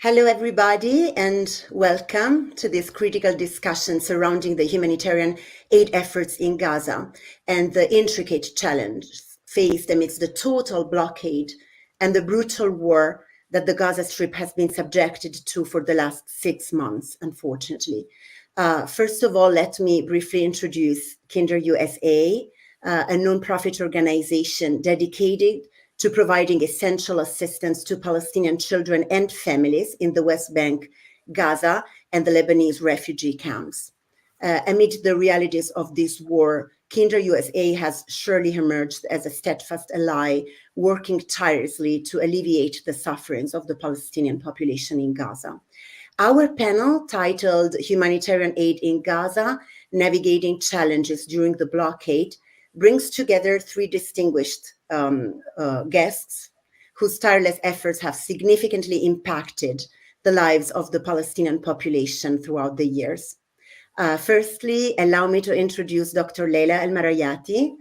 Hello, everybody, and welcome to this critical discussion surrounding the humanitarian aid efforts in Gaza and the intricate challenges faced amidst the total blockade and the brutal war that the Gaza Strip has been subjected to for the last 6 months, unfortunately. First of all, let me briefly introduce KinderUSA, a nonprofit organization dedicated to providing essential assistance to Palestinian children and families in the West Bank, Gaza, and the Lebanese refugee camps. Amid the realities of this war, KinderUSA has surely emerged as a steadfast ally, working tirelessly to alleviate the sufferings of the Palestinian population in Gaza. Our panel, titled Humanitarian Aid in Gaza, Navigating Challenges During the Blockade, brings together three distinguished guests whose tireless efforts have significantly impacted the lives of the Palestinian population throughout the years. Firstly, allow me to introduce Dr. Laila Al-Marayati,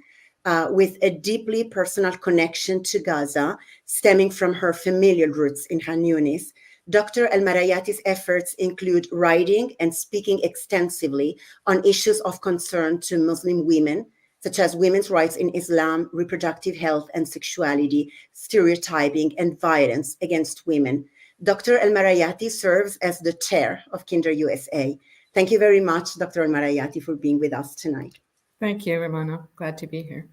with a deeply personal connection to Gaza, stemming from her familial roots in Khan Yunis. Dr. Al-Marayati's efforts include writing and speaking extensively on issues of concern to Muslim women, such as women's rights in Islam, reproductive health and sexuality, stereotyping, and violence against women. Dr. Al-Marayati serves as the chair of KinderUSA. Thank you very much, Dr. Al-Marayati, for being with us tonight. Thank you, Ramona. Glad to be here.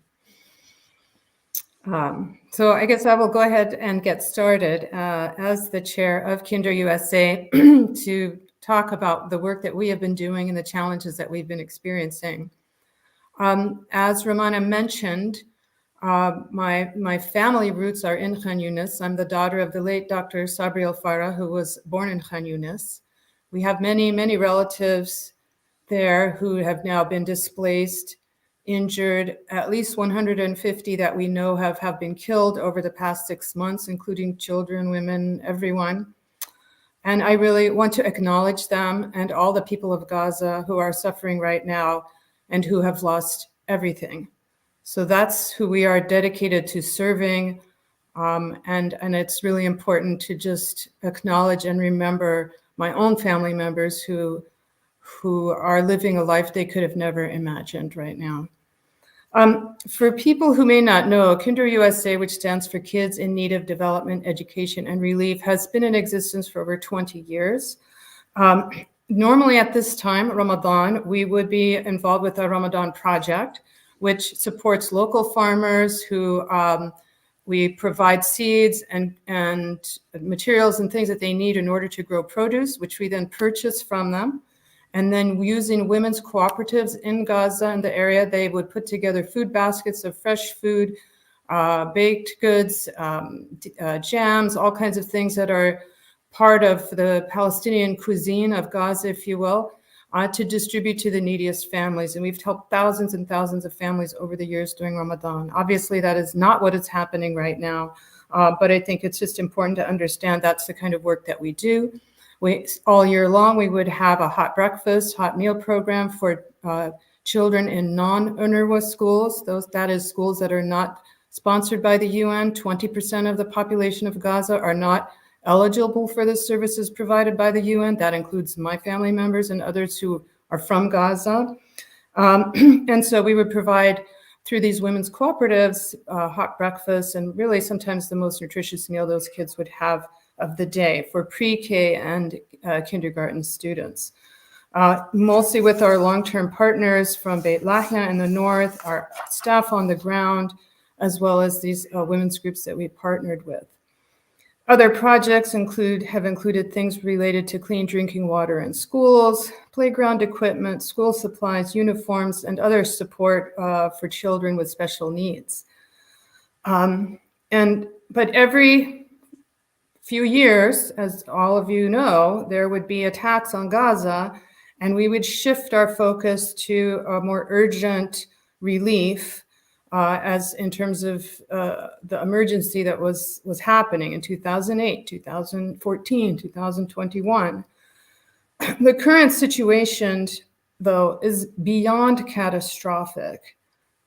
So I guess I will go ahead and get started as the chair of KinderUSA to talk about the work that we have been doing and the challenges that we've been experiencing. As Ramona mentioned, my family roots are in Khan Yunis. I'm the daughter of the late Dr. Sabri Al-Farah, who was born in Khan Yunis. We have many, many relatives there who have now been displaced, injured. At least 150 that we know have been killed over the past 6 months, including children, women, everyone. And I really want to acknowledge them and all the people of Gaza who are suffering right now and who have lost everything. So that's who we are dedicated to serving. And it's really important to just acknowledge and remember my own family members who are living a life they could have never imagined right now. For people who may not know, KinderUSA, which stands for Kids in Need of Development, Education, and Relief, has been in existence for over 20 years. Normally at this time, Ramadan, we would be involved with a Ramadan project, which supports local farmers who we provide seeds and materials and things that they need in order to grow produce, which we then purchase from them. And then using women's cooperatives in Gaza and the area, they would put together food baskets of fresh food, baked goods, jams, all kinds of things that are part of the Palestinian cuisine of Gaza, if you will, to distribute to the neediest families. And we've helped thousands and thousands of families over the years during Ramadan. Obviously, that is not what is happening right now, but I think it's just important to understand that's the kind of work that we do. All year long, we would have a hot breakfast, hot meal program for children in non-UNRWA schools. That is schools that are not sponsored by the UN. 20% of the population of Gaza are not eligible for the services provided by the UN. That includes my family members and others who are from Gaza. And so we would provide, through these women's cooperatives, hot breakfast and really sometimes the most nutritious meal those kids would have of the day for pre-K and kindergarten students. Mostly with our long-term partners from Beit Lahia in the north, our staff on the ground, as well as these women's groups that we partnered with. Other projects have included things related to clean drinking water in schools, playground equipment, school supplies, uniforms, and other support for children with special needs. But every few years, as all of you know, there would be attacks on Gaza, and we would shift our focus to a more urgent relief as in terms of the emergency that was happening in 2008, 2014, 2021. The current situation, though, is beyond catastrophic,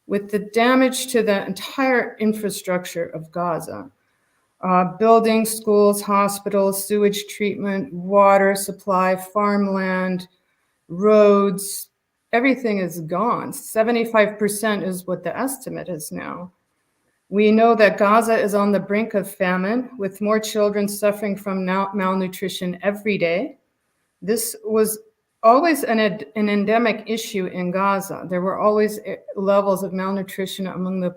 with the damage to the entire infrastructure of Gaza. buildings, schools, hospitals, sewage treatment, water supply, farmland, roads, everything is gone. 75% is what the estimate is now. We know that Gaza is on the brink of famine, with more children suffering from malnutrition every day. This was always an endemic issue in Gaza. There were always levels of malnutrition among the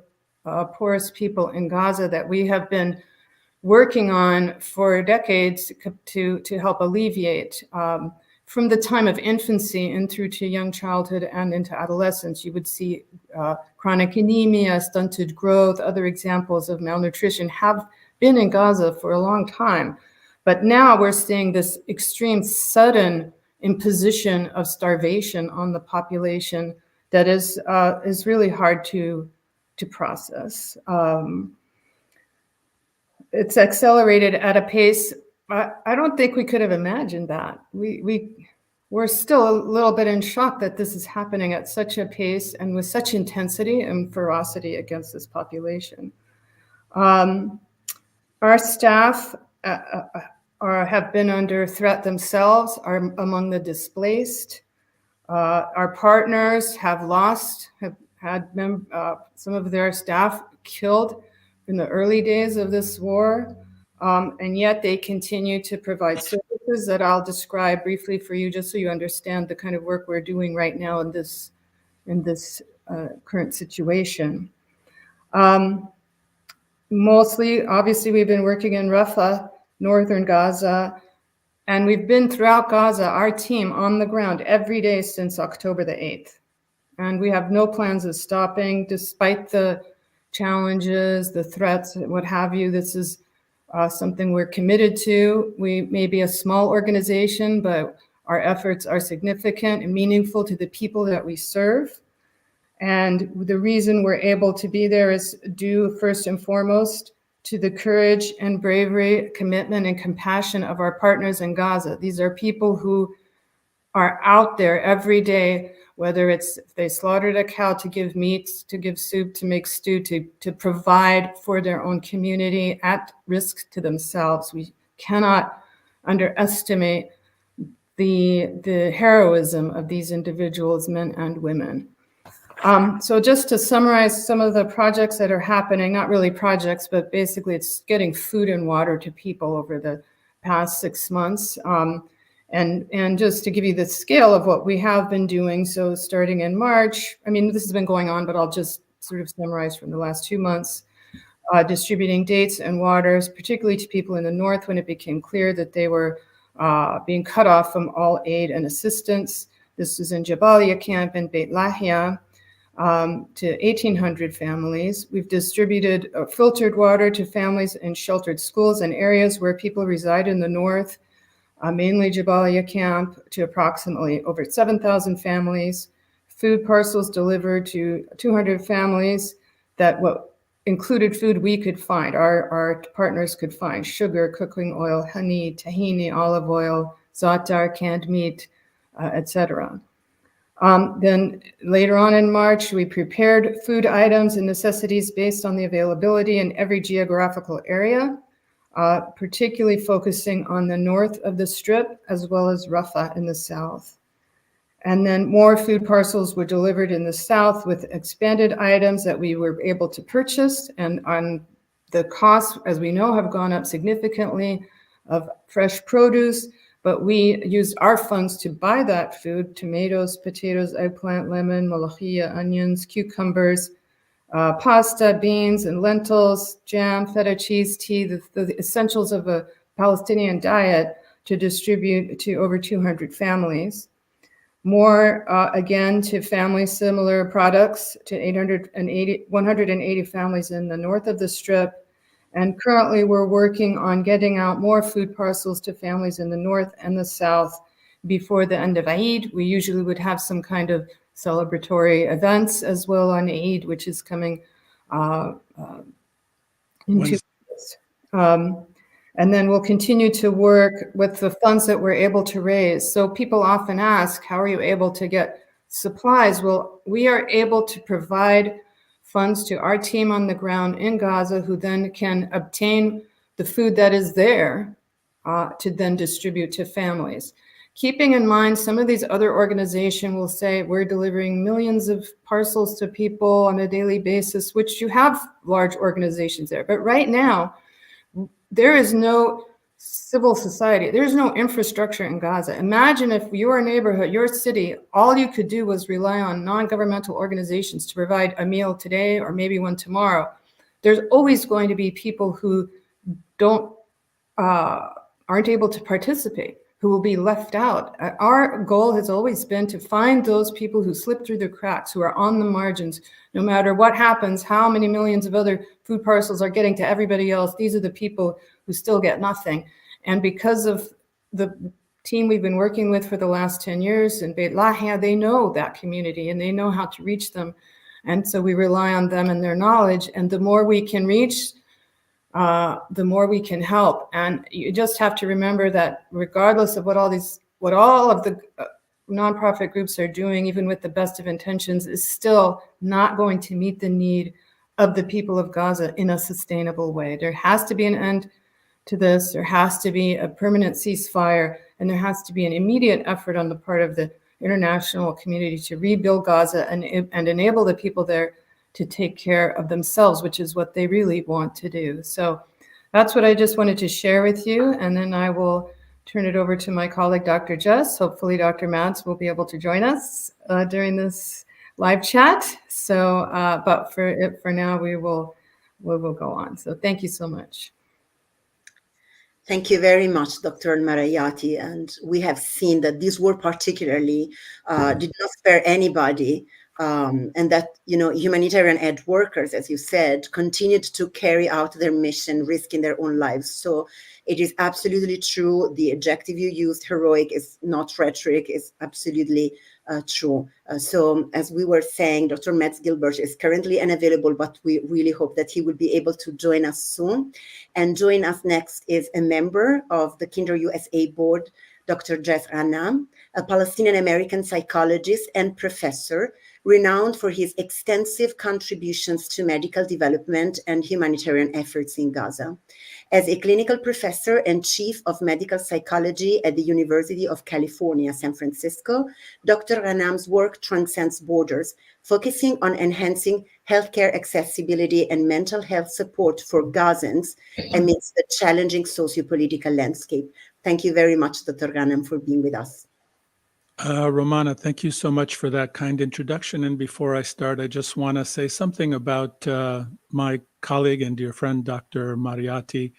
poorest people in Gaza that we have been working on for decades to help alleviate. From the time of infancy and through to young childhood and into adolescence, you would see chronic anemia, stunted growth, other examples of malnutrition have been in Gaza for a long time. But now we're seeing this extreme sudden imposition of starvation on the population that is really hard to process. It's accelerated at a pace I don't think we could have imagined that. We're still a little bit in shock that this is happening at such a pace and with such intensity and ferocity against this population. Our staff have been under threat themselves, are among the displaced. Our partners have had some of their staff killed in the early days of this war. And yet they continue to provide services that I'll describe briefly for you, just so you understand the kind of work we're doing right now in this current situation. Mostly, obviously, we've been working in Rafah, northern Gaza, and we've been throughout Gaza, our team on the ground every day since October the 8th. And we have no plans of stopping, despite the challenges, the threats, what have you. This is something we're committed to. We may be a small organization, but our efforts are significant and meaningful to the people that we serve. And the reason we're able to be there is due first and foremost to the courage and bravery, commitment and compassion of our partners in Gaza. These are people who are out there every day, whether it's if they slaughtered a cow to give meat, to give soup, to make stew, to provide for their own community at risk to themselves. We cannot underestimate the heroism of these individuals, men and women. So just to summarize some of the projects that are happening, not really projects, but basically it's getting food and water to people over the past 6 months. And just to give you the scale of what we have been doing, so starting in March, I mean, this has been going on, but I'll just sort of summarize from the last 2 months, distributing dates and waters, particularly to people in the north when it became clear that they were being cut off from all aid and assistance. This was in Jabalia camp in Beit Lahia to 1,800 families. We've distributed filtered water to families in sheltered schools and areas where people reside in the north, mainly Jabalia camp, to approximately over 7,000 families. Food parcels delivered to 200 families that included food we could find, our partners could find: sugar, cooking oil, honey, tahini, olive oil, za'atar, canned meat, etc. Then later on in March, we prepared food items and necessities based on the availability in every geographical area, particularly focusing on the north of the Strip, as well as Rafah in the south. And then more food parcels were delivered in the south with expanded items that we were able to purchase. And on the costs, as we know, have gone up significantly of fresh produce, but we used our funds to buy that food: tomatoes, potatoes, eggplant, lemon, malachia, onions, cucumbers, pasta, beans, and lentils, jam, feta cheese, tea, the essentials of a Palestinian diet, to distribute to over 200 families. More, again, to families, similar products to 180 families in the north of the Strip. And currently we're working on getting out more food parcels to families in the north and the south before the end of Eid. We usually would have some kind of celebratory events as well on Eid, which is coming in 2 weeks. And then we'll continue to work with the funds that we're able to raise. So people often ask, how are you able to get supplies? Well, we are able to provide funds to our team on the ground in Gaza, who then can obtain the food that is there to then distribute to families. Keeping in mind, some of these other organizations will say we're delivering millions of parcels to people on a daily basis, which you have large organizations there. But right now, there is no civil society. There's no infrastructure in Gaza. Imagine if your neighborhood, your city, all you could do was rely on non-governmental organizations to provide a meal today or maybe one tomorrow. There's always going to be people who aren't able to participate, who will be left out. Our goal has always been to find those people who slip through the cracks, who are on the margins. No matter what happens, how many millions of other food parcels are getting to everybody else, these are the people who still get nothing. And because of the team we've been working with for the last 10 years in Beit Lahia, they know that community and they know how to reach them. And so we rely on them and their knowledge. And the more we can reach, the more we can help. And you just have to remember that regardless of what all of the nonprofit groups are doing, even with the best of intentions, is still not going to meet the need of the people of Gaza in a sustainable way. There has to be an end to this. There has to be a permanent ceasefire, and there has to be an immediate effort on the part of the international community to rebuild Gaza and enable the people there to take care of themselves, which is what they really want to do. So that's what I just wanted to share with you. And then I will turn it over to my colleague, Dr. Jess. Hopefully Dr. Mads will be able to join us during this live chat. So, but for now, we will go on. So thank you so much. Thank you very much, Dr. Al-Marayati. And we have seen that this war particularly did not spare anybody. And that, humanitarian aid workers, as you said, continued to carry out their mission, risking their own lives. So it is absolutely true. The adjective you used, heroic, is not rhetoric, is absolutely true. So as we were saying, Dr. Mads Gilbert is currently unavailable, but we really hope that he will be able to join us soon. And join us next is a member of the KinderUSA board, Dr. Jess Ghannam, a Palestinian-American psychologist and professor, renowned for his extensive contributions to medical development and humanitarian efforts in Gaza. As a clinical professor and chief of medical psychology at the University of California, San Francisco, Dr. Ghannam's work transcends borders, focusing on enhancing healthcare accessibility and mental health support for Gazans amidst the challenging socio-political landscape. Thank you very much, Dr. Ghannam, for being with us. Romana, thank you so much for that kind introduction. And before I start, I just want to say something about my colleague and dear friend, Dr. Marayati,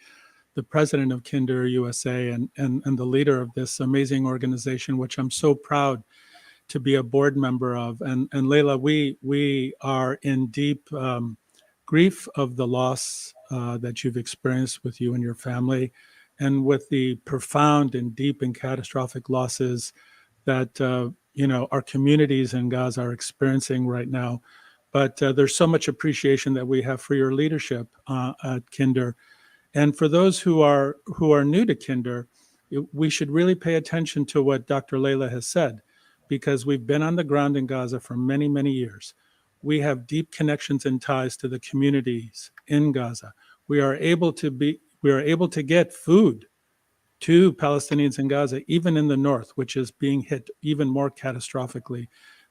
the president of KinderUSA and the leader of this amazing organization, which I'm so proud to be a board member of. And Laila, we are in deep grief of the loss that you've experienced with you and your family, and with the profound and deep and catastrophic losses that our communities in Gaza are experiencing right now. But there's so much appreciation that we have for your leadership at Kinder. And for those who are new to Kinder, we should really pay attention to what Dr. Laila has said, because we've been on the ground in Gaza for many, many years. We have deep connections and ties to the communities in Gaza. We are able to get food to Palestinians in Gaza, even in the north, which is being hit even more catastrophically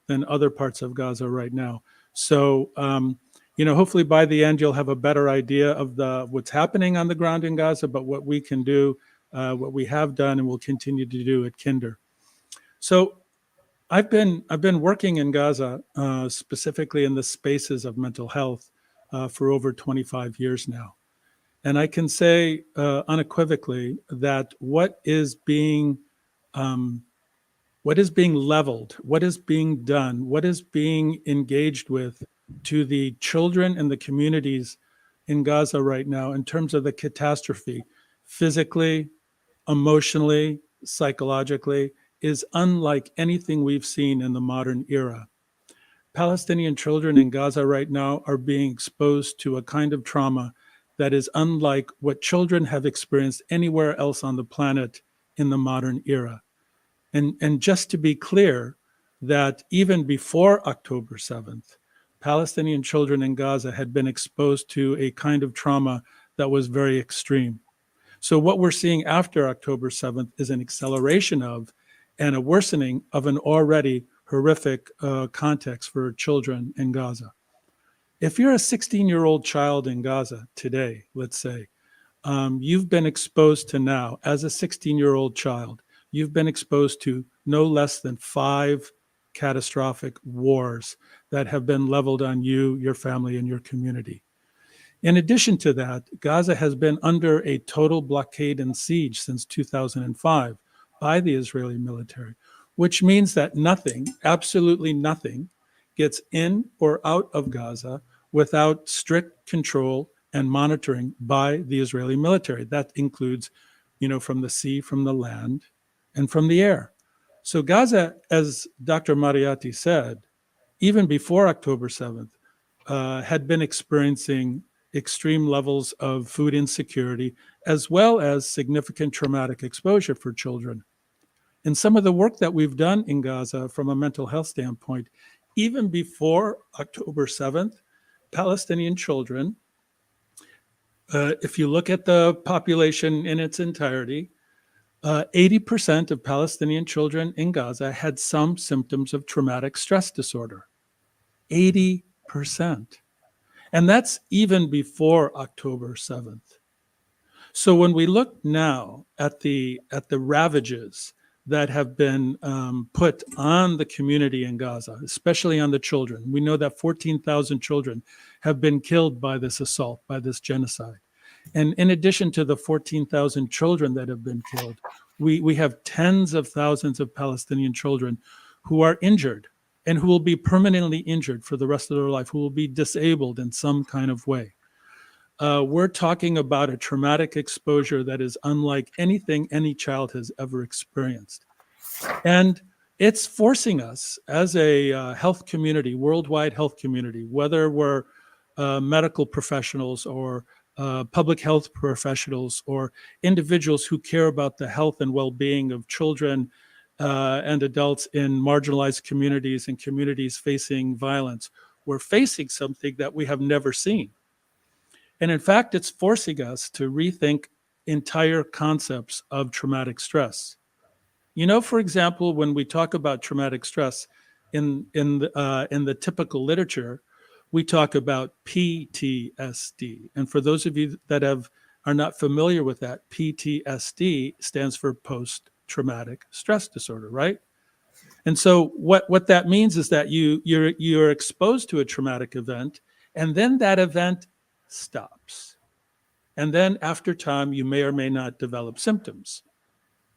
than other parts of Gaza right now. So, hopefully by the end, you'll have a better idea of what's happening on the ground in Gaza, but what we can do, what we have done and will continue to do at Kinder. So I've been working in Gaza, specifically in the spaces of mental health, for over 25 years now. And I can say unequivocally that what is being leveled, what is being done, what is being engaged with to the children and the communities in Gaza right now in terms of the catastrophe, physically, emotionally, psychologically, is unlike anything we've seen in the modern era. Palestinian children in Gaza right now are being exposed to a kind of trauma that is unlike what children have experienced anywhere else on the planet in the modern era. And just to be clear, that even before October 7th, Palestinian children in Gaza had been exposed to a kind of trauma that was very extreme. So what we're seeing after October 7th is an acceleration of and a worsening of an already horrific context for children in Gaza. If you're a 16-year-old child in Gaza today, let's say, you've been exposed to now, as a 16-year-old child, you've been exposed to no less than 5 catastrophic wars that have been leveled on you, your family, and your community. In addition to that, Gaza has been under a total blockade and siege since 2005 by the Israeli military, which means that nothing, absolutely nothing, gets in or out of Gaza without strict control and monitoring by the Israeli military. That includes, from the sea, from the land, and from the air. So Gaza, as Dr. Marayati said, even before October 7th, had been experiencing extreme levels of food insecurity, as well as significant traumatic exposure for children. And some of the work that we've done in Gaza from a mental health standpoint, even before October 7th, Palestinian children, if you look at the population in its entirety, 80% of Palestinian children in Gaza had some symptoms of traumatic stress disorder. 80%. And that's even before October 7th. So when we look now at the ravages that have been put on the community in Gaza, especially on the children, we know that 14,000 children have been killed by this assault, by this genocide. And in addition to the 14,000 children that have been killed, we have tens of thousands of Palestinian children who are injured and who will be permanently injured for the rest of their life, who will be disabled in some kind of way. We're talking about a traumatic exposure that is unlike anything any child has ever experienced. And it's forcing us as a health community, worldwide health community, whether we're medical professionals or public health professionals or individuals who care about the health and well-being of children and adults in marginalized communities and communities facing violence. We're facing something that we have never seen. And in fact, it's forcing us to rethink entire concepts of traumatic stress. For example, when we talk about traumatic stress in the typical literature, we talk about PTSD. And for those of you that are not familiar with that, PTSD stands for post-traumatic stress disorder, right? And so what that means is that you're exposed to a traumatic event, and then that event stops. And then after time, you may or may not develop symptoms.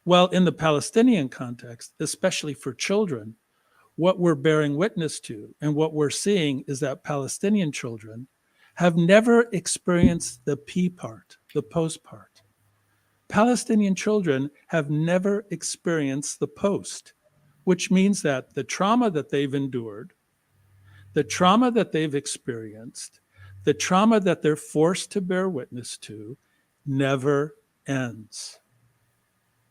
Well, in the Palestinian context, especially for children, what we're bearing witness to and what we're seeing is that Palestinian children have never experienced the P part, the post part. Palestinian children have never experienced the post, which means that the trauma that they've endured, the trauma that they've experienced, the trauma that they're forced to bear witness to never ends.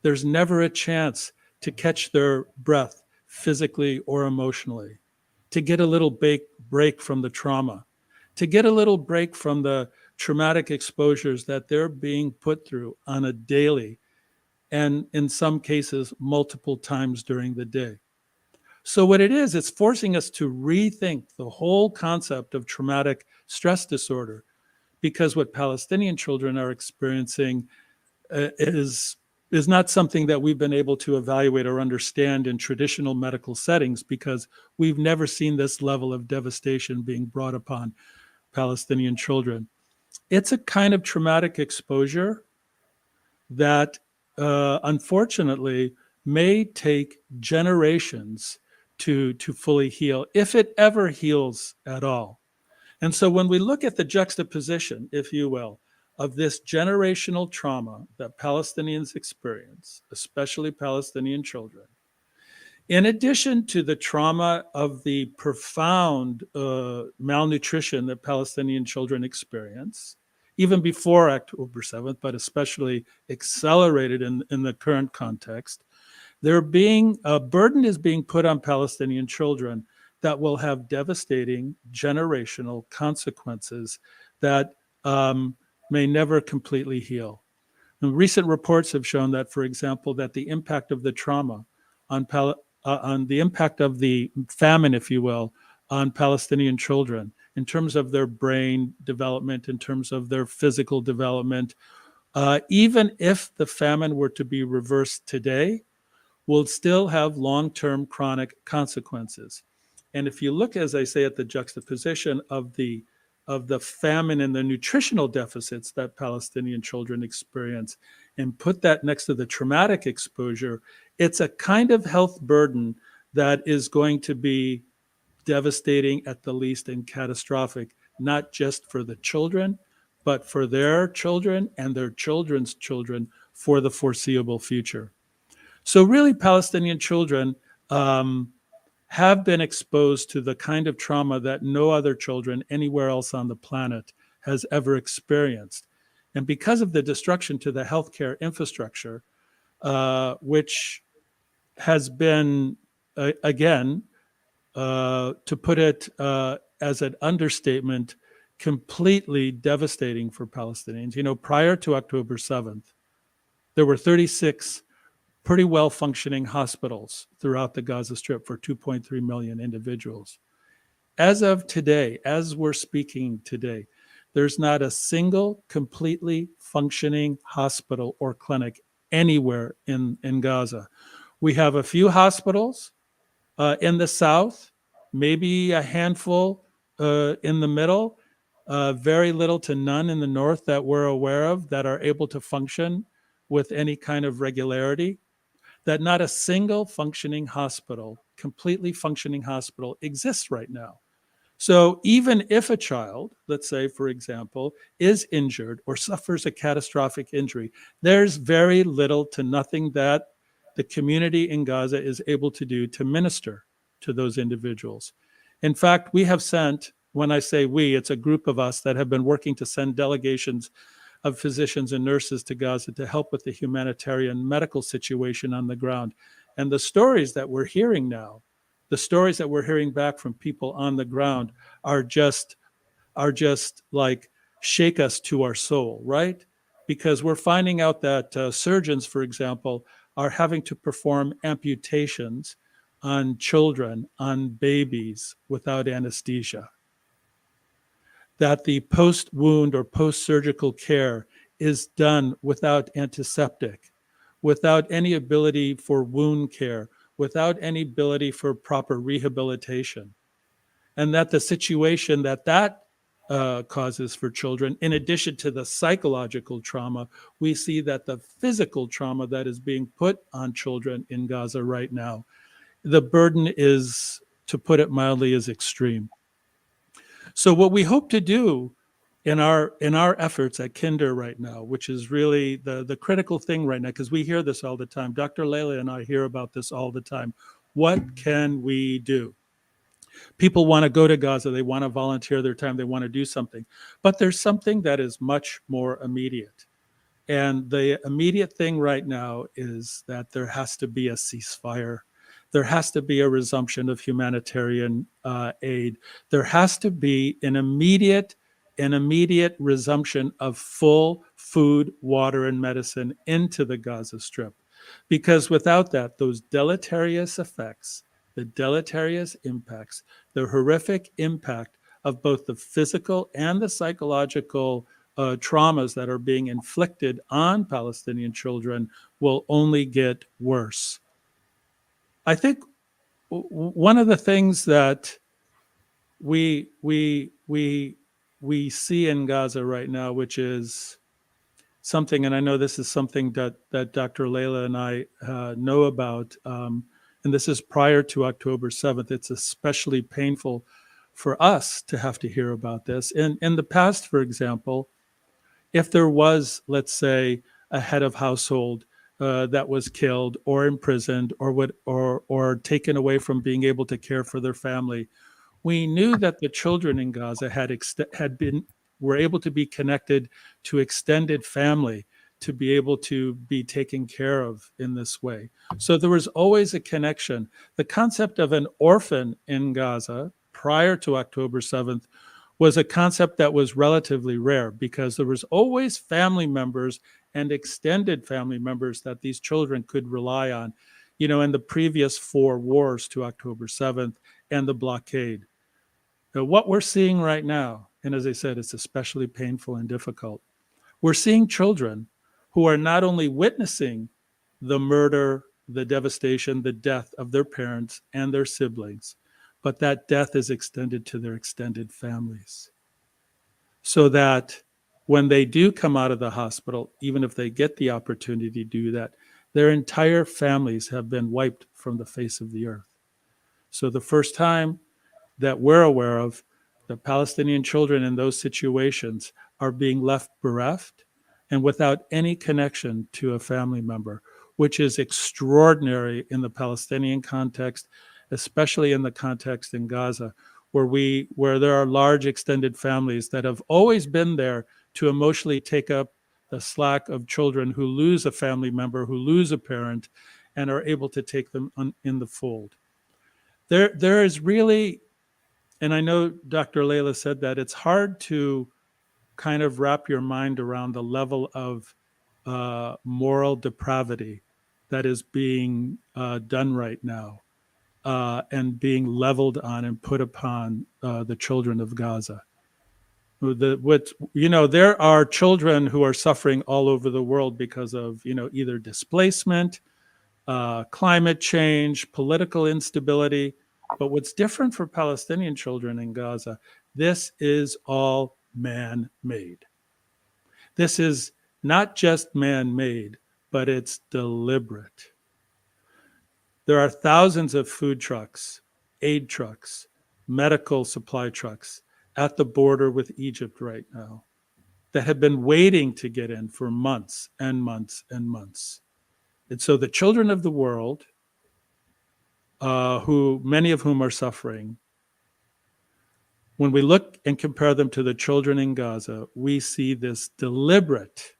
There's never a chance to catch their breath physically or emotionally, to get a little break from the trauma, to get a little break from the traumatic exposures that they're being put through on a daily and in some cases multiple times during the day. So what it is, it's forcing us to rethink the whole concept of traumatic stress disorder, because what Palestinian children are experiencing is not something that we've been able to evaluate or understand in traditional medical settings, because we've never seen this level of devastation being brought upon Palestinian children. It's a kind of traumatic exposure that unfortunately may take generations to fully heal, if it ever heals at all. And so when we look at the juxtaposition, if you will, of this generational trauma that Palestinians experience, especially Palestinian children, in addition to the trauma of the profound malnutrition that Palestinian children experience, even before October 7th, but especially accelerated in the current context, a burden is being put on Palestinian children that will have devastating generational consequences that may never completely heal. And recent reports have shown that, for example, that the impact of the trauma on the impact of the famine, if you will, on Palestinian children in terms of their brain development, in terms of their physical development, even if the famine were to be reversed today, will still have long-term chronic consequences. And if you look, as I say, at the juxtaposition of the famine and the nutritional deficits that Palestinian children experience, and put that next to the traumatic exposure, it's a kind of health burden that is going to be devastating at the least and catastrophic, not just for the children, but for their children and their children's children for the foreseeable future. So really, Palestinian children have been exposed to the kind of trauma that no other children anywhere else on the planet has ever experienced. And because of the destruction to the healthcare infrastructure, which has been, again, to put it as an understatement, completely devastating for Palestinians. You know, prior to October 7th, there were 36 pretty well-functioning hospitals throughout the Gaza Strip for 2.3 million individuals. As of today, as we're speaking today, there's not a single completely functioning hospital or clinic anywhere in Gaza. We have a few hospitals in the south, maybe a handful in the middle, very little to none in the north that we're aware of that are able to function with any kind of regularity. That not a single functioning hospital, completely functioning hospital, exists right now. So even if a child, let's say, for example, is injured or suffers a catastrophic injury, there's very little to nothing that the community in Gaza is able to do to minister to those individuals. In fact, we have sent, when I say we, it's a group of us that have been working to send delegations of physicians and nurses to Gaza to help with the humanitarian medical situation on the ground. And the stories that we're hearing now, the stories that we're hearing back from people on the ground are just like shake us to our soul, right? Because we're finding out that surgeons, for example, are having to perform amputations on children, on babies without anesthesia. That the post-wound or post-surgical care is done without antiseptic, without any ability for wound care, without any ability for proper rehabilitation. And that the situation that causes for children, in addition to the psychological trauma, we see that the physical trauma that is being put on children in Gaza right now, the burden is, to put it mildly, is extreme. So what we hope to do in our efforts at Kinder right now, which is really the critical thing right now, because we hear this all the time. Dr. Laila and I hear about this all the time. What can we do? People want to go to Gaza. They want to volunteer their time. They want to do something. But there's something that is much more immediate. And the immediate thing right now is that there has to be a ceasefire. There has to be a resumption of humanitarian aid. There has to be an immediate resumption of full food, water, and medicine into the Gaza Strip. Because without that, those deleterious effects, the deleterious impacts, the horrific impact of both the physical and the psychological traumas that are being inflicted on Palestinian children will only get worse. I think one of the things that we see in Gaza right now, which is something, and I know this is something that Dr. Laila and I know about, and this is prior to October 7th. It's especially painful for us to have to hear about this. In the past, for example, if there was, let's say, a head of household that was killed or imprisoned or taken away from being able to care for their family, we knew that the children in Gaza were able to be connected to extended family to be able to be taken care of in this way. So there was always a connection. The concept of an orphan in Gaza prior to October 7th was a concept that was relatively rare because there was always family members and extended family members that these children could rely on, in the previous 4 wars to October 7th and the blockade. Now, what we're seeing right now, and as I said, it's especially painful and difficult, we're seeing children who are not only witnessing the murder, the devastation, the death of their parents and their siblings, but that death is extended to their extended families. So that when they do come out of the hospital, even if they get the opportunity to do that, their entire families have been wiped from the face of the earth. So the first time that we're aware of, the Palestinian children in those situations are being left bereft and without any connection to a family member, which is extraordinary in the Palestinian context, especially in the context in Gaza, where there are large extended families that have always been there to emotionally take up the slack of children who lose a family member, who lose a parent, and are able to take them in the fold. There is really, and I know Dr. Laila said that, it's hard to kind of wrap your mind around the level of moral depravity that is being done right now and being leveled on and put upon the children of Gaza. There are children who are suffering all over the world because of, either displacement, climate change, political instability. But what's different for Palestinian children in Gaza, this is all man-made. This is not just man-made, but it's deliberate. There are thousands of food trucks, aid trucks, medical supply trucks at the border with Egypt right now that have been waiting to get in for months and months and months. And so the children of the world, many of whom are suffering, when we look and compare them to the children in Gaza, we see this deliberate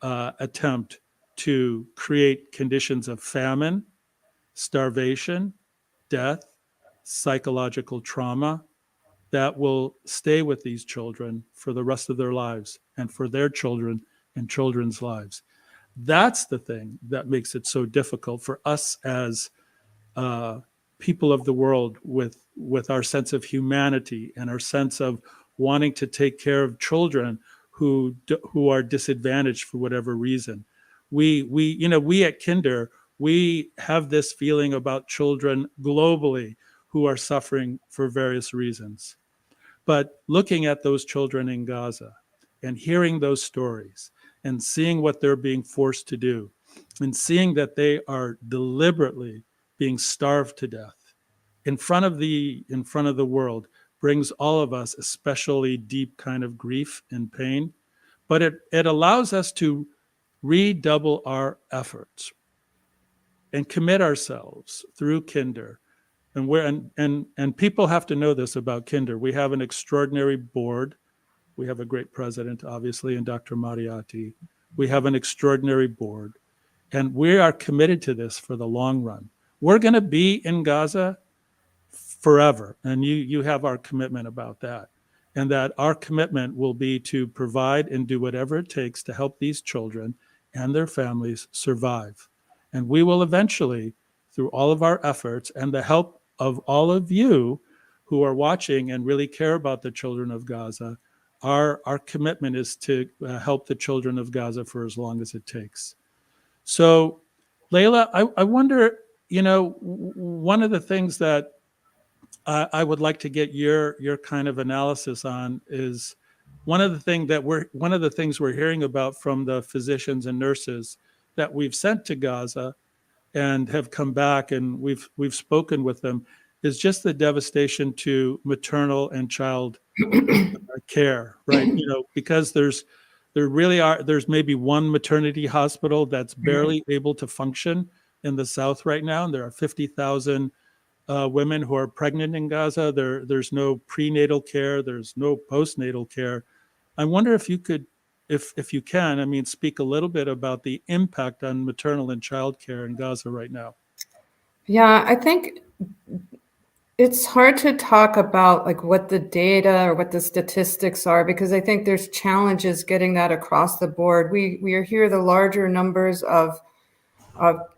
attempt to create conditions of famine, starvation, death, psychological trauma that will stay with these children for the rest of their lives and for their children and children's lives. That's the thing that makes it so difficult for us as people of the world with our sense of humanity and our sense of wanting to take care of children who are disadvantaged for whatever reason. We at Kinder, we have this feeling about children globally who are suffering for various reasons. But looking at those children in Gaza and hearing those stories and seeing what they're being forced to do and seeing that they are deliberately being starved to death in front of the world brings all of us especially deep kind of grief and pain. But it allows us to redouble our efforts and commit ourselves through Kinder. And people have to know this about Kinder. We have an extraordinary board. We have a great president, obviously, and Dr. Marayati. We have an extraordinary board. And we are committed to this for the long run. We're going to be in Gaza forever. And you have our commitment about that. And that our commitment will be to provide and do whatever it takes to help these children and their families survive. And we will eventually, through all of our efforts and the help of all of you who are watching and really care about the children of Gaza, our commitment is to help the children of Gaza for as long as it takes. So, Laila, I wonder, one of the things that I would like to get your kind of analysis on is one of the things we're hearing about from the physicians and nurses that we've sent to Gaza and have come back and we've spoken with them is just the devastation to maternal and child care, right? Because there's maybe one maternity hospital that's barely able to function in the south right now, and there are 50,000 women who are pregnant in Gaza. There's no prenatal care, there's no postnatal care. I wonder if you could, if you can, speak a little bit about the impact on maternal and child care in Gaza right now. Yeah, I think It's hard to talk about like what the data or what the statistics are, because I think there's challenges getting that across the board. We hear the larger numbers of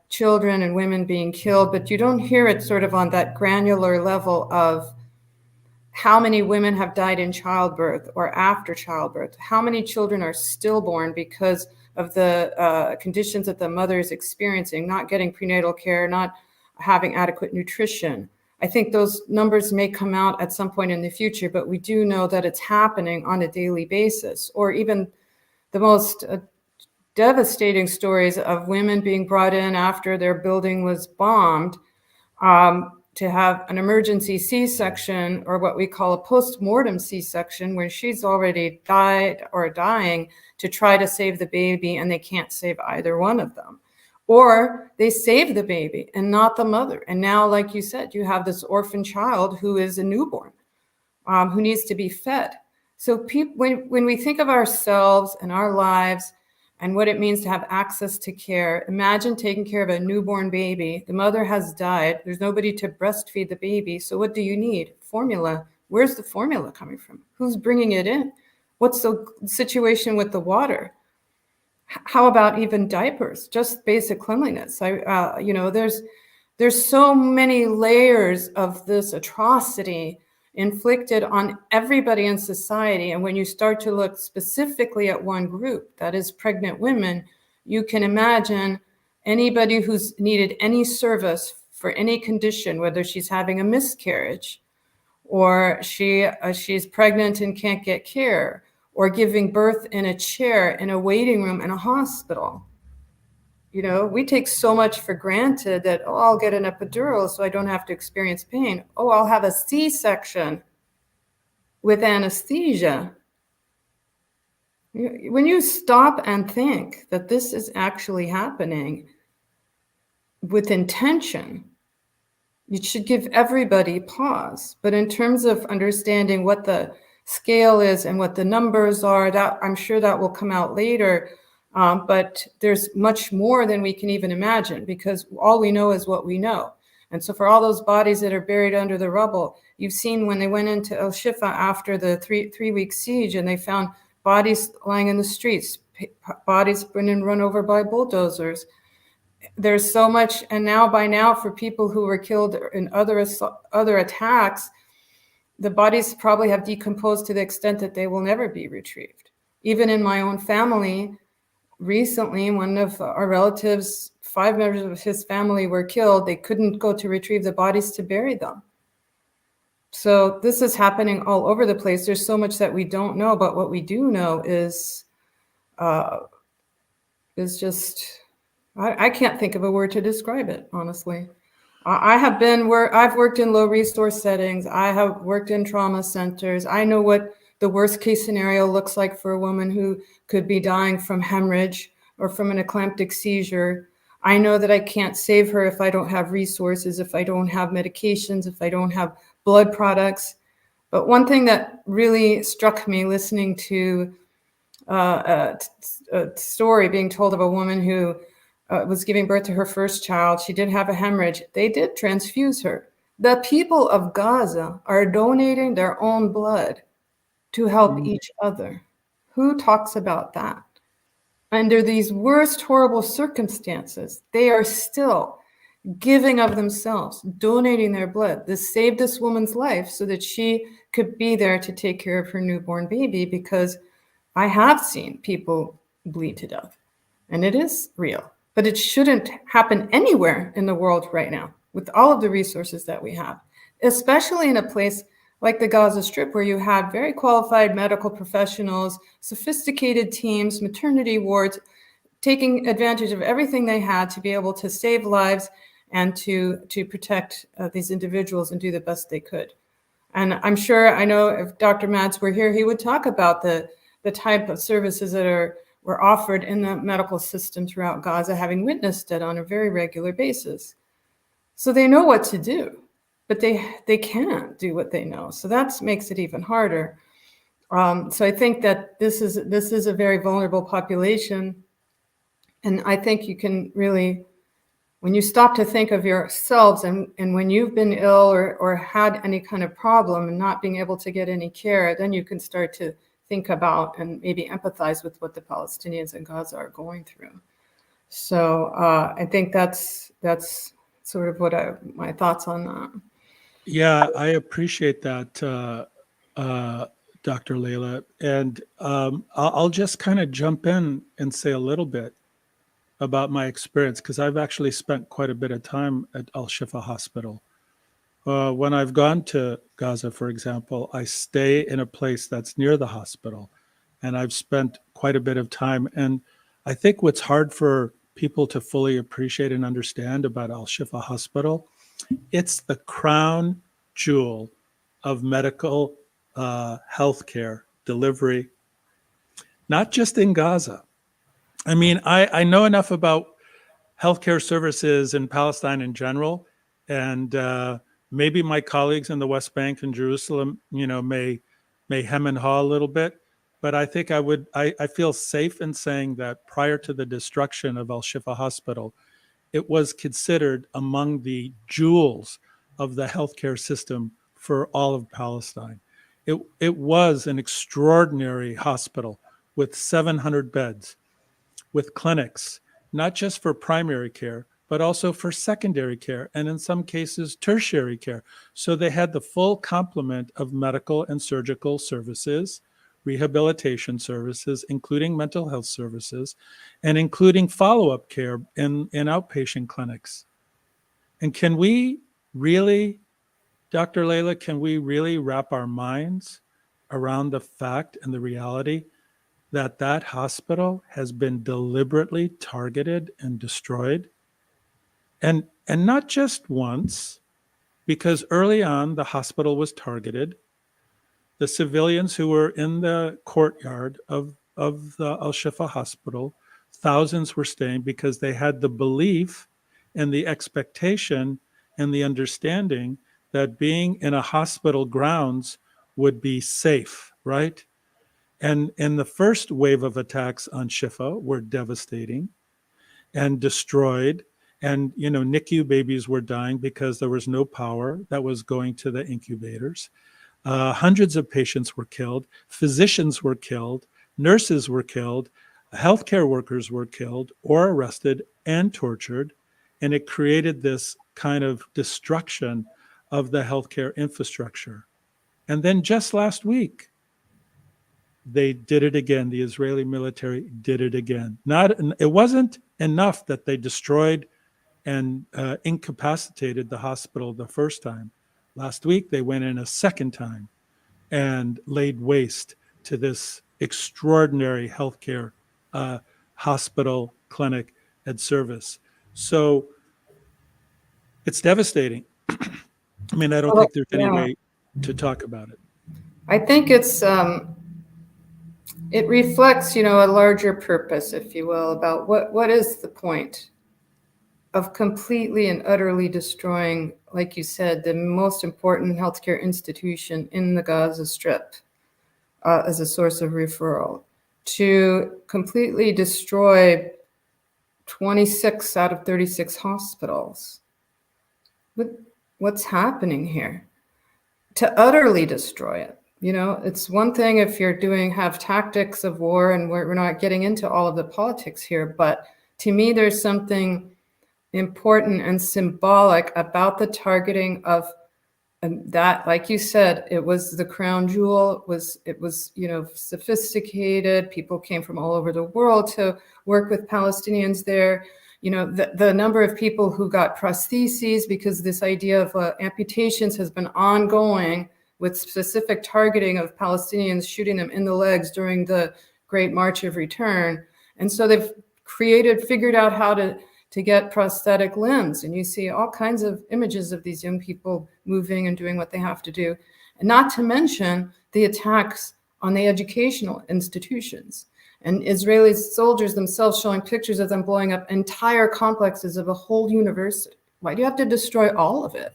children and women being killed, but you don't hear it sort of on that granular level of how many women have died in childbirth or after childbirth, how many children are stillborn because of the conditions that the mother is experiencing, not getting prenatal care, not having adequate nutrition. I think those numbers may come out at some point in the future, but we do know that it's happening on a daily basis. Or even the most devastating stories of women being brought in after their building was bombed to have an emergency C-section, or what we call a post-mortem C-section, where she's already died or dying, to try to save the baby, and they can't save either one of them. Or they save the baby and not the mother. And now, like you said, you have this orphan child who is a newborn, who needs to be fed. So when we think of ourselves and our lives and what it means to have access to care, imagine taking care of a newborn baby. The mother has died. There's nobody to breastfeed the baby. So what do you need? Formula. Where's the formula coming from? Who's bringing it in? What's the situation with the water? How about even diapers? Just basic cleanliness. There's so many layers of this atrocity inflicted on everybody in society. And when you start to look specifically at one group, that is pregnant women, you can imagine anybody who's needed any service for any condition, whether she's having a miscarriage, or she's pregnant and can't get care, or giving birth in a chair in a waiting room in a hospital. We take so much for granted that, oh, I'll get an epidural so I don't have to experience pain. Oh, I'll have a C-section with anesthesia. When you stop and think that this is actually happening with intention, it should give everybody pause. But in terms of understanding what the scale is and what the numbers are, that I'm sure that will come out later. But there's much more than we can even imagine, because all we know is what we know. And so for all those bodies that are buried under the rubble, you've seen when they went into El Shifa after the three-week siege, and they found bodies lying in the streets, bodies been run over by bulldozers. There's so much, and by now, for people who were killed in other attacks, the bodies probably have decomposed to the extent that they will never be retrieved. Even in my own family, recently, one of our relatives, 5 members of his family were killed. They couldn't go to retrieve the bodies to bury them. So this is happening all over the place. There's so much that we don't know, but what we do know is just, I can't think of a word to describe it, honestly. I've worked in low resource settings. I have worked in trauma centers. I know what the worst case scenario looks like for a woman who could be dying from hemorrhage or from an eclamptic seizure. I know that I can't save her if I don't have resources, if I don't have medications, if I don't have blood products. But one thing that really struck me listening to a story being told of a woman who was giving birth to her first child. She did have a hemorrhage. They did transfuse her. The people of Gaza are donating their own blood to help each other. Who talks about that? Under these worst, horrible circumstances, they are still giving of themselves, donating their blood. This saved this woman's life so that she could be there to take care of her newborn baby, because I have seen people bleed to death, and it is real. But it shouldn't happen anywhere in the world right now with all of the resources that we have, especially in a place like the Gaza Strip, where you have very qualified medical professionals, sophisticated teams, maternity wards, taking advantage of everything they had to be able to save lives and to protect these individuals and do the best they could. And I know if Dr. Mads were here, he would talk about the type of services that were offered in the medical system throughout Gaza, having witnessed it on a very regular basis. So they know what to do, but they can't do what they know. So that makes it even harder. So I think that this is a very vulnerable population. And I think you can really when you stop to think of yourselves and when you've been ill or had any kind of problem and not being able to get any care, then you can start to think about and maybe empathize with what the Palestinians in Gaza are going through. So I think that's sort of what my thoughts on that. Yeah, I appreciate that, Dr. Laila. And I'll just kind of jump in and say a little bit about my experience, because I've actually spent quite a bit of time at Al-Shifa Hospital. When I've gone to Gaza, for example, I stay in a place that's near the hospital, and I've spent quite a bit of time. And I think what's hard for people to fully appreciate and understand about Al-Shifa Hospital, it's the crown jewel of medical healthcare delivery, not just in Gaza. I mean, I know enough about healthcare services in Palestine in general, and maybe my colleagues in the West Bank and Jerusalem, may hem and haw a little bit. But I think I feel safe in saying that prior to the destruction of Al-Shifa Hospital, it was considered among the jewels of the healthcare system for all of Palestine. It was an extraordinary hospital with 700 beds, with clinics, not just for primary care, but also for secondary care, and in some cases, tertiary care. So they had the full complement of medical and surgical services, rehabilitation services, including mental health services, and including follow-up care in outpatient clinics. And can we really, Dr. Laila, can we really wrap our minds around the fact and the reality that that hospital has been deliberately targeted and destroyed? And not just once, because early on the hospital was targeted. The civilians who were in the courtyard of the Al-Shifa Hospital, thousands were staying because they had the belief and the expectation and the understanding that being in a hospital grounds would be safe, right? And the first wave of attacks on Shifa were devastating and destroyed. And, NICU babies were dying because there was no power that was going to the incubators. Hundreds of patients were killed. Physicians were killed. Nurses were killed. Healthcare workers were killed or arrested and tortured. And it created this kind of destruction of the healthcare infrastructure. And then just last week, they did it again. The Israeli military did it again. It wasn't enough that they destroyed and incapacitated the hospital the first time. Last week, they went in a second time and laid waste to this extraordinary healthcare hospital, clinic, and service. So it's devastating. I mean, I don't think there's any way to talk about it. I think it reflects, a larger purpose, if you will, about what is the point of completely and utterly destroying, like you said, the most important healthcare institution in the Gaza Strip as a source of referral, to completely destroy 26 out of 36 hospitals. What's happening here? To utterly destroy it. It's one thing if you're have tactics of war, and we're not getting into all of the politics here, but to me, there's something important and symbolic about the targeting of that. Like you said, it was the crown jewel. It was sophisticated. People came from all over the world to work with Palestinians there. The number of people who got prostheses, because this idea of amputations has been ongoing, with specific targeting of Palestinians, shooting them in the legs during the Great March of Return. And so they've figured out how to get prosthetic limbs. And you see all kinds of images of these young people moving and doing what they have to do. And not to mention the attacks on the educational institutions. And Israeli soldiers themselves showing pictures of them blowing up entire complexes of a whole university. Why do you have to destroy all of it?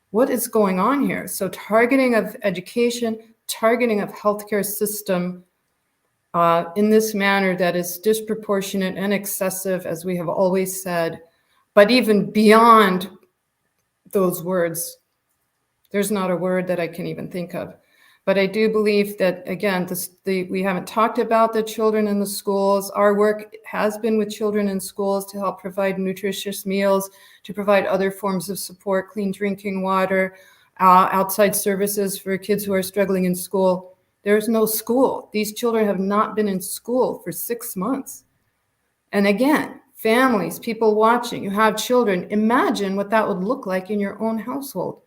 What is going on here? So targeting of education, targeting of healthcare system in this manner that is disproportionate and excessive, as we have always said, But even beyond those words, there's not a word that I can even think of. But I do believe that, again, we haven't talked about the children in the schools. Our work has been with children in schools to help provide nutritious meals, to provide other forms of support, clean drinking water, outside services for kids who are struggling in school. There's no school. These children have not been in school for 6 months. And again, families, people watching, you have children, imagine what that would look like in your own household.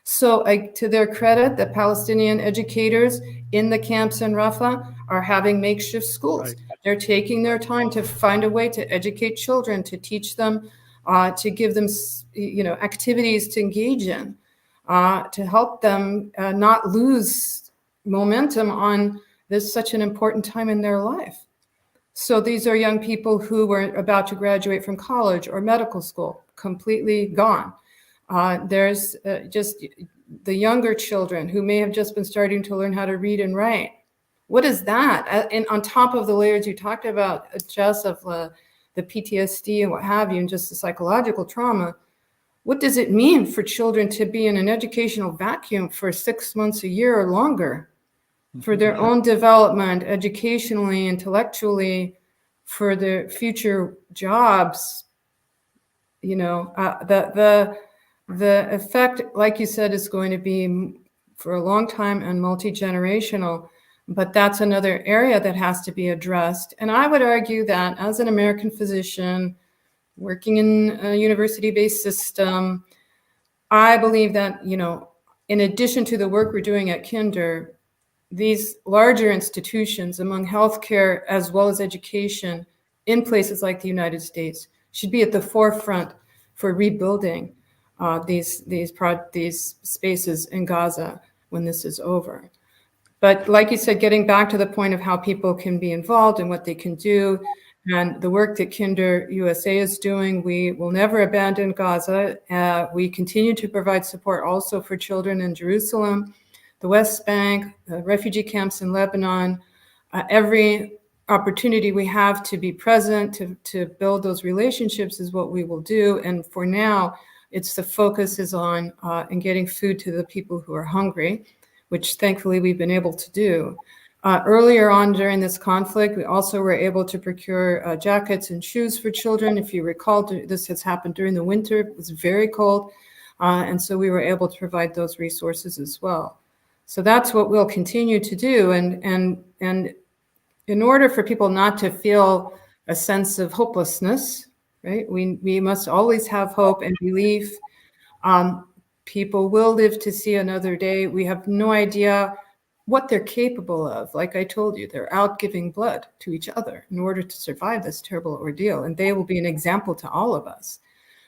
So to their credit, the Palestinian educators in the camps in Rafah are having makeshift schools. Right. They're taking their time to find a way to educate children, to teach them, to give them, activities to engage in, to help them not lose momentum on this such an important time in their life. So these are young people who were about to graduate from college or medical school, completely gone. There's just the younger children who may have just been starting to learn how to read and write. What is that? And on top of the layers you talked about, Jess, of the PTSD and what have you, and just the psychological trauma, what does it mean for children to be in an educational vacuum for 6 months, a year, or longer, for their own development, educationally, intellectually, for their future jobs? The effect, like you said, is going to be for a long time and multi-generational, but that's another area that has to be addressed. And I would argue that as an American physician working in a university-based system, I believe that, in addition to the work we're doing at Kinder, these larger institutions among healthcare as well as education in places like the United States should be at the forefront for rebuilding these spaces in Gaza when this is over. But like you said, getting back to the point of how people can be involved and what they can do, and the work that KinderUSA is doing, we will never abandon Gaza. We continue to provide support also for children in Jerusalem, the West Bank, the refugee camps in Lebanon. Every opportunity we have to be present, to build those relationships is what we will do. And for now, the focus is on in getting food to the people who are hungry, which thankfully we've been able to do. Earlier on during this conflict, we also were able to procure jackets and shoes for children. If you recall, this has happened during the winter. It was very cold. And so we were able to provide those resources as well. So that's what we'll continue to do. And in order for people not to feel a sense of hopelessness, right, we must always have hope and belief. People will live to see another day. We have no idea what they're capable of. Like I told you, they're out giving blood to each other in order to survive this terrible ordeal. And they will be an example to all of us.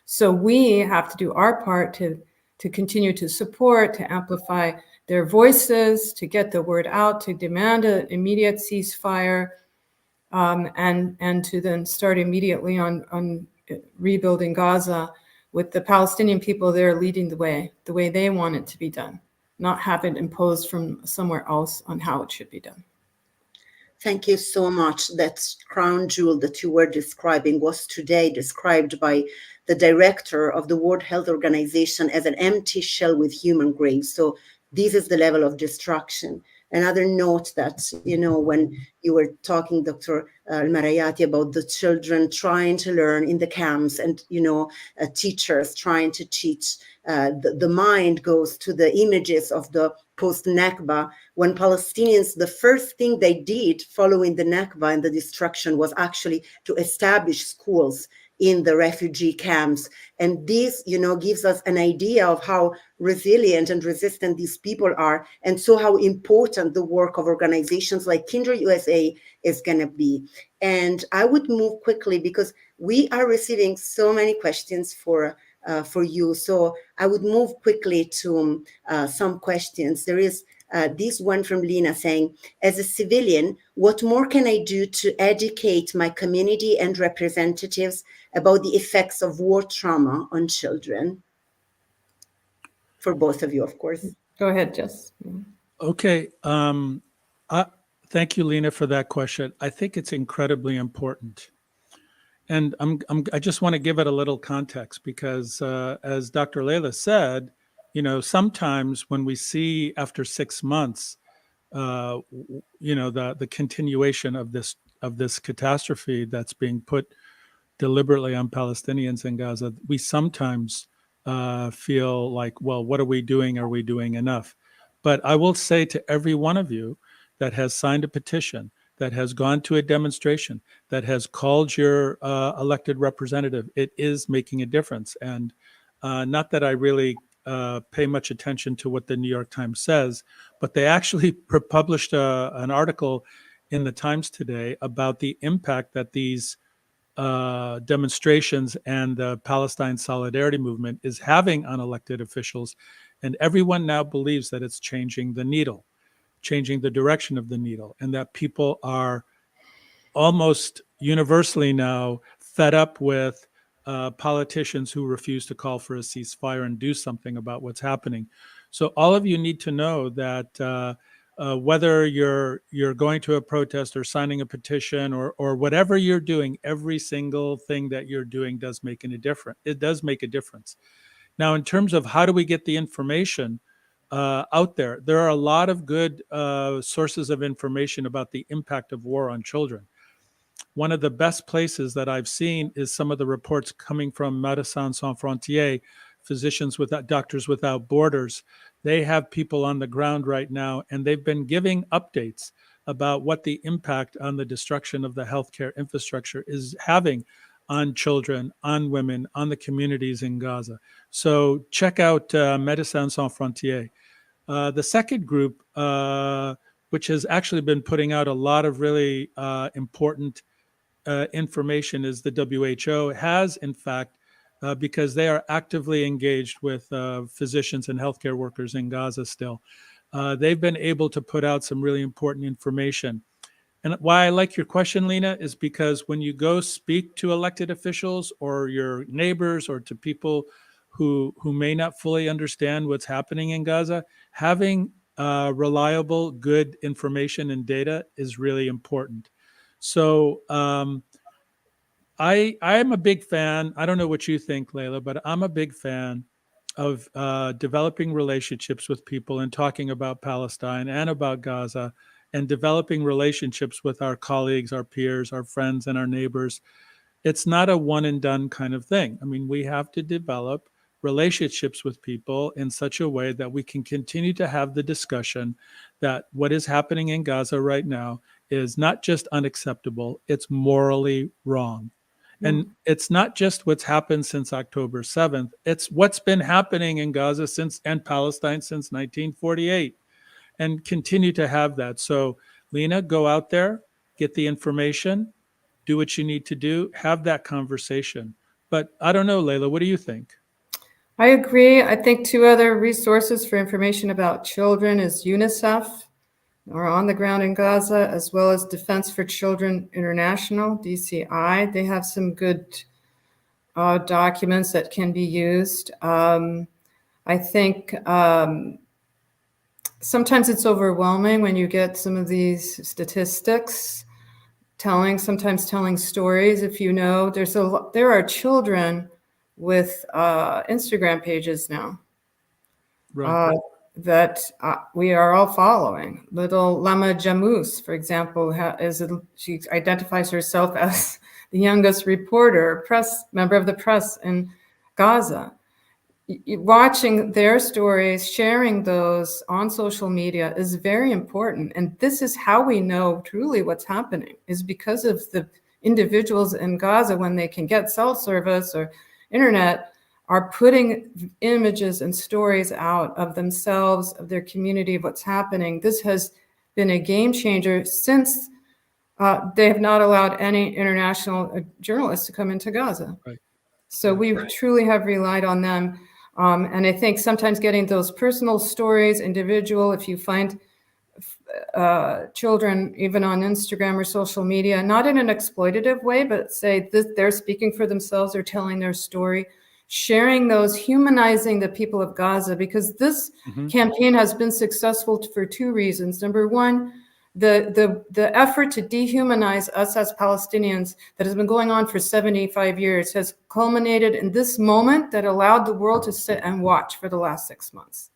So we have to do our part to continue to support, to amplify their voices, to get the word out, to demand an immediate ceasefire, and to then start immediately on rebuilding Gaza with the Palestinian people there leading the way they want it to be done, not have it imposed from somewhere else on how it should be done. Thank you so much. That crown jewel that you were describing was today described by the director of the World Health Organization as an empty shell with human graves. So this is the level of destruction. Another note that, when you were talking, Dr. Al-Marayati, about the children trying to learn in the camps and, teachers trying to teach, the mind goes to the images of the post-Nakba, when Palestinians, the first thing they did following the Nakba and the destruction was actually to establish schools in the refugee camps. And this, gives us an idea of how resilient and resistant these people are, and so how important the work of organizations like KinderUSA is going to be. And I would move quickly because we are receiving so many questions for you. So I would move quickly to some questions. There is this one from Lina saying, as a civilian, what more can I do to educate my community and representatives about the effects of war trauma on children? For both of you, of course. Go ahead, Jess. Okay. Thank you, Lina, for that question. I think it's incredibly important. And I just want to give it a little context because, as Dr. Laila said, sometimes when we see after 6 months, the continuation of this catastrophe that's being put deliberately on Palestinians in Gaza, we sometimes feel like, well, what are we doing? Are we doing enough? But I will say to every one of you that has signed a petition, that has gone to a demonstration, that has called your elected representative, it is making a difference. And not that I really pay much attention to what the New York Times says, but they actually published an article in the Times today about the impact that these demonstrations and the Palestine Solidarity Movement is having on elected officials. And everyone now believes that it's changing the needle, changing the direction of the needle, and that people are almost universally now fed up with politicians who refuse to call for a ceasefire and do something about what's happening. So all of you need to know that whether you're going to a protest or signing a petition or whatever you're doing, every single thing that you're doing does make a difference. It does make a difference. Now, in terms of how do we get the information out there, there are a lot of good sources of information about the impact of war on children. One of the best places that I've seen is some of the reports coming from Médecins Sans Frontières, Doctors Without Borders. They have people on the ground right now, and they've been giving updates about what the impact on the destruction of the healthcare infrastructure is having on children, on women, on the communities in Gaza. So check out Médecins Sans Frontières. The second group, which has actually been putting out a lot of really important information, is the WHO. Has, in fact, because they are actively engaged with physicians and healthcare workers in Gaza still. They've been able to put out some really important information. And why I like your question, Lena, is because when you go speak to elected officials or your neighbors or to people who may not fully understand what's happening in Gaza, having reliable, good information and data is really important. So I'm a big fan. I don't know what you think, Laila, but I'm a big fan of developing relationships with people and talking about Palestine and about Gaza and developing relationships with our colleagues, our peers, our friends, and our neighbors. It's not a one and done kind of thing. I mean, we have to develop relationships with people in such a way that we can continue to have the discussion that what is happening in Gaza right now is not just unacceptable, it's morally wrong. And it's not just what's happened since October 7th, it's what's been happening in Gaza and Palestine since 1948, and continue to have that. So, Lena, go out there, get the information, do what you need to do, have that conversation. But I don't know, Laila, what do you think? I agree. I think two other resources for information about children is UNICEF, or on the ground in Gaza, as well as Defense for Children International, DCI. They have some good documents that can be used. I think sometimes it's overwhelming when you get some of these statistics, sometimes telling stories. If you know, there are children with Instagram pages now. Right. That we are all following. Little Lama Jamous, for example, she identifies herself as the youngest reporter, member of the press in Gaza. Watching their stories, sharing those on social media is very important. And this is how we know truly what's happening, is because of the individuals in Gaza, when they can get cell service or internet, are putting images and stories out of themselves, of their community, of what's happening. This has been a game changer since they have not allowed any international journalists to come into Gaza. Right. So we truly have relied on them. And I think sometimes getting those personal stories, individual, if you find children, even on Instagram or social media, not in an exploitative way, but say they're speaking for themselves or telling their story, sharing those, humanizing the people of Gaza, because this campaign has been successful for two reasons. Number one, the effort to dehumanize us as Palestinians that has been going on for 75 years has culminated in this moment that allowed the world to sit and watch for the last 6 months.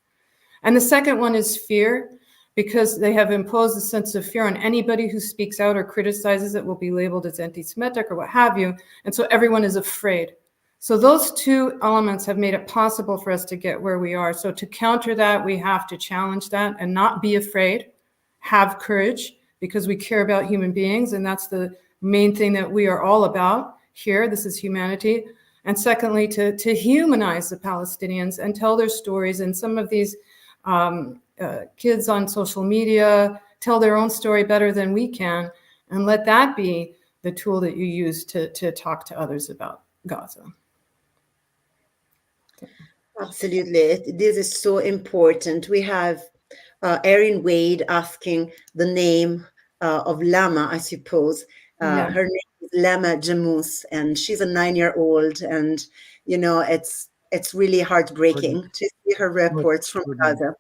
And the second one is fear, because they have imposed a sense of fear on anybody who speaks out or criticizes it will be labeled as anti-Semitic or what have you. And so everyone is afraid. So those two elements have made it possible for us to get where we are. So to counter that, we have to challenge that and not be afraid, have courage, because we care about human beings. And that's the main thing that we are all about here. This is humanity. And secondly, to humanize the Palestinians and tell their stories. And some of these kids on social media tell their own story better than we can, and let that be the tool that you use to talk to others about Gaza. Absolutely. This is so important. We have Erin Wade asking the name of Lama, I suppose. Yeah. Her name is Lama Jamus, and she's a 9-year-old. And, you know, it's really heartbreaking to see her reports from Gaza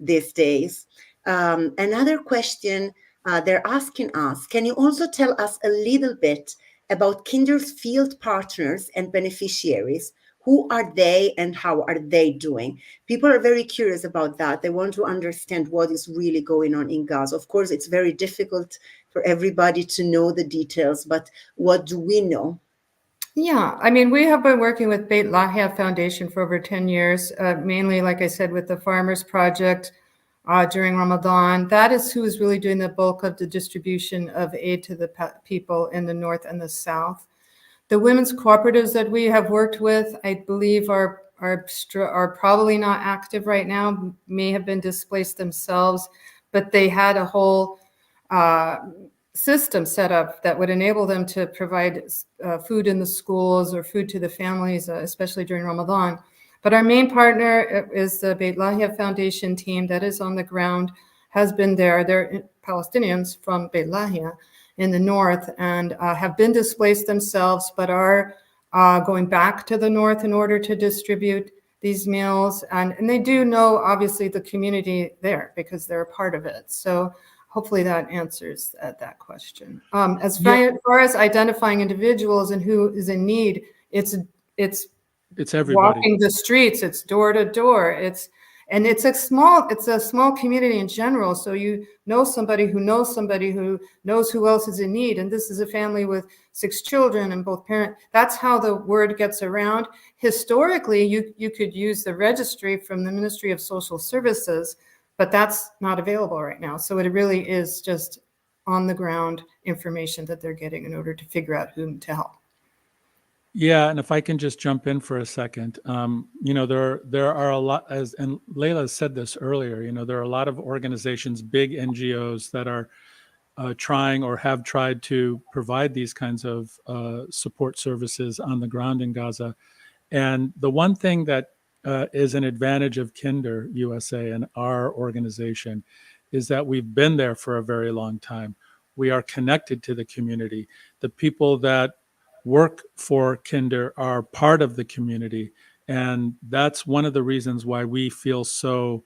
these days. Another question they're asking us, can you also tell us a little bit about Kinder's field partners and beneficiaries? Who are they and how are they doing? People are very curious about that. They want to understand what is really going on in Gaza. Of course, it's very difficult for everybody to know the details, but what do we know? Yeah, I mean, we have been working with Beit Lahia Foundation for over 10 years, mainly, like I said, with the Farmers Project during Ramadan. That is who is really doing the bulk of the distribution of aid to the people in the north and the south. The women's cooperatives that we have worked with, I believe, are probably not active right now, may have been displaced themselves, but they had a whole system set up that would enable them to provide food in the schools or food to the families, especially during Ramadan. But our main partner is the Beit Lahia Foundation team that is on the ground, has been there. They're Palestinians from Beit Lahia in the north and have been displaced themselves, but are going back to the north in order to distribute these meals. And they do know, obviously, the community there because they're a part of it. So hopefully that answers that question. As far as identifying individuals and who is in need, it's everybody. Walking the streets, it's door to door. It's a small community in general. So you know somebody who knows somebody who knows who else is in need. And this is a family with 6 children and both parents. That's how the word gets around. Historically, you could use the registry from the Ministry of Social Services, but that's not available right now. So it really is just on the ground information that they're getting in order to figure out whom to help. Yeah, and if I can just jump in for a second, you know, there are a lot, and Laila said this earlier, you know, there are a lot of organizations, big NGOs that are trying or have tried to provide these kinds of support services on the ground in Gaza. And the one thing that is an advantage of KinderUSA and our organization is that we've been there for a very long time. We are connected to the community. The people that work for Kinder are part of the community. And that's one of the reasons why we feel so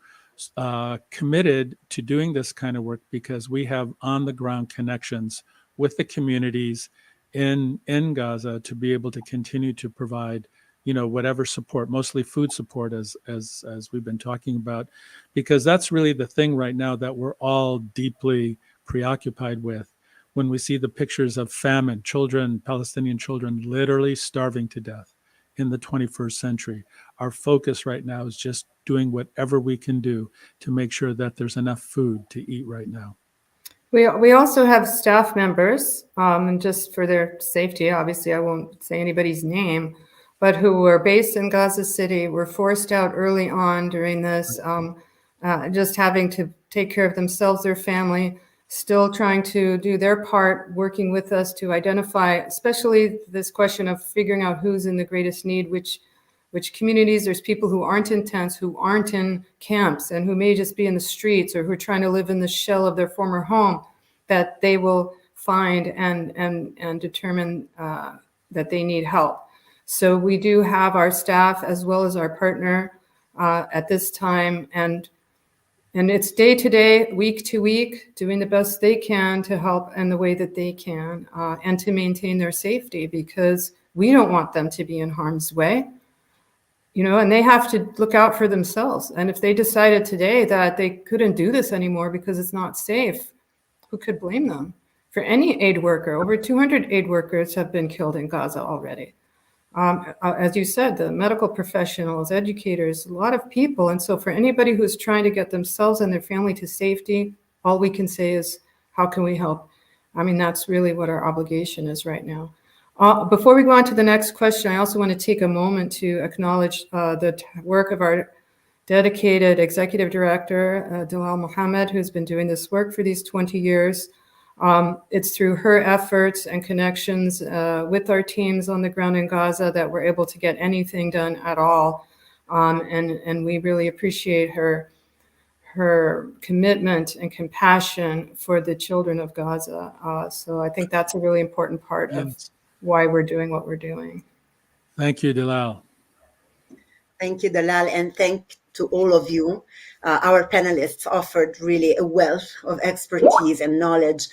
committed to doing this kind of work, because we have on the ground connections with the communities in Gaza to be able to continue to provide, you know, whatever support, mostly food support as we've been talking about, because that's really the thing right now that we're all deeply preoccupied with. When we see the pictures of famine, children, Palestinian children, literally starving to death in the 21st century, our focus right now is just doing whatever we can do to make sure that there's enough food to eat right now. We also have staff members, and just for their safety, obviously I won't say anybody's name, but who were based in Gaza City, were forced out early on during this, just having to take care of themselves, their family, still trying to do their part, working with us to identify, especially this question of figuring out who's in the greatest need, which communities. There's people who aren't in tents, who aren't in camps, and who may just be in the streets, or who are trying to live in the shell of their former home, that they will find and determine that they need help. So we do have our staff as well as our partner at this time, and And it's day to day, week to week, doing the best they can to help in the way that they can, and to maintain their safety, because we don't want them to be in harm's way. And they have to look out for themselves. And if they decided today that they couldn't do this anymore because it's not safe, who could blame them? For any aid worker, over 200 aid workers have been killed in Gaza already. As you said, the medical professionals, educators, a lot of people. And so for anybody who's trying to get themselves and their family to safety, all we can say is, how can we help? I mean, that's really what our obligation is right now. Before we go on to the next question, I also want to take a moment to acknowledge the work of our dedicated executive director, Dalal Mohammed, who's been doing this work for these 20 years. It's through her efforts and connections with our teams on the ground in Gaza that we're able to get anything done at all. And we really appreciate her commitment and compassion for the children of Gaza. So I think that's a really important part of why we're doing what we're doing. Thank you, Dalal. Thank you, Dalal, and thank to all of you. Our panelists offered really a wealth of expertise and knowledge,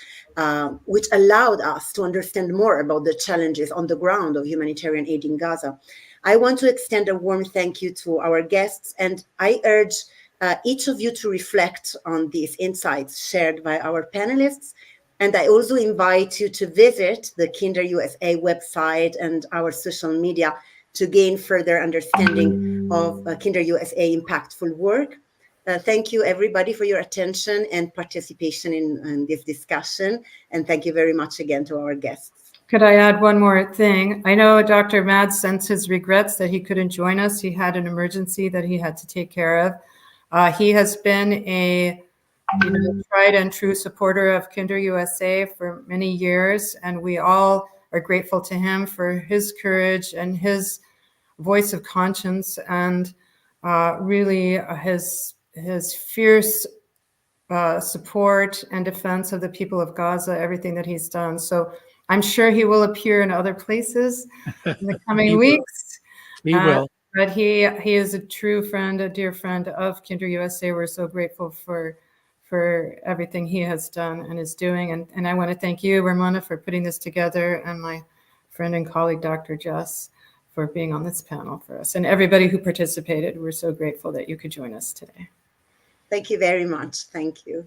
which allowed us to understand more about the challenges on the ground of humanitarian aid in Gaza. I want to extend a warm thank you to our guests, and I urge each of you to reflect on these insights shared by our panelists. And I also invite you to visit the KinderUSA website and our social media to gain further understanding of KinderUSA impactful work. Thank you, everybody, for your attention and participation in this discussion. And thank you very much again to our guests. Could I add one more thing? I know Dr. Mads sends his regrets that he couldn't join us. He had an emergency that he had to take care of. He has been a tried and true supporter of KinderUSA for many years, and we all are grateful to him for his courage and his voice of conscience, and really his fierce support and defense of the people of Gaza, everything that he's done. So I'm sure he will appear in other places in the coming weeks. He will. But he is a true friend, a dear friend of KinderUSA. We're so grateful for everything he has done and is doing. And I want to thank you, Ramona, for putting this together, and my friend and colleague, Dr. Jess, for being on this panel for us. And everybody who participated, we're so grateful that you could join us today. Thank you very much. Thank you.